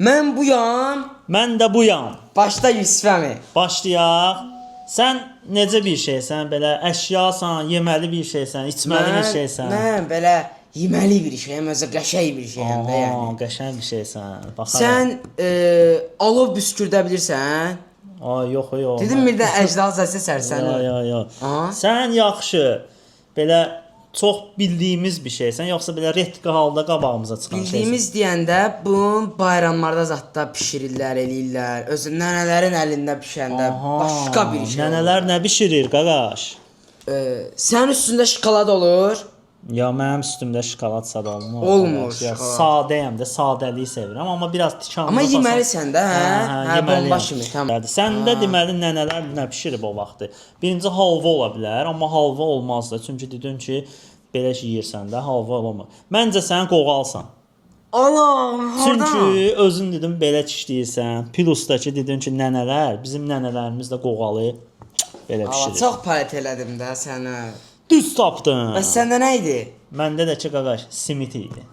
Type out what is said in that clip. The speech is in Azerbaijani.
Mən buyam. Mən də buyam. Başda Yusuf əmi. Başlayaq. Sən necə bir şeysən? Belə əşyasan, yeməli bir şeysən, içməli bir şeysən? Mən belə yeməli bir şeyəm, özə qəşəng bir şeyəm də yəni. Qəşəng bir şeysən. Baxaq. Sən alov püskürdə bilirsən? Ay, yox. Dedim bir də əcdal səsi sərsən. Yox. Aha. Sən yaxşı belə çox bildiyimiz bir şeysən, yoxsa belə retqi halda qabağımıza çıxan şeysən? Bildiyimiz deyəndə bu bayramlarda zətdə bişirirlər, eləyirlər. Özü nənələrin əlində bişəndə başqa bir şey. Nənələr nə bişirir, qardaş? Sənin üstündə şokolad olur. Ya mənim üstümdə şokolad sad olmur. Olmur Ya şokolad. sadəyəm də, sadəliyi sevirəm, amma biraz tikanlı. Amma yeməlisən də, hə? Hə, yeməliyəm. bomba kimi, tamam. Səndə deməli nənələr nə bişirib o vaxtı? Birinci halva ola bilər, amma halva olmaz da. Çünki dedin ki, belə yeyirsən də halva olmur. Məncə sən qoğalsan. Anam, hardan? Çünki özün dedin belə işləyirsən. Plusdakı dedin ki, nənələr, bizim nənələrimiz də qoğalı belə bişirir. Çox palet elədim də sənə. Düz tapdın. Bəs səndə nə idi? Məndə də ki, qaqaş, simit idi.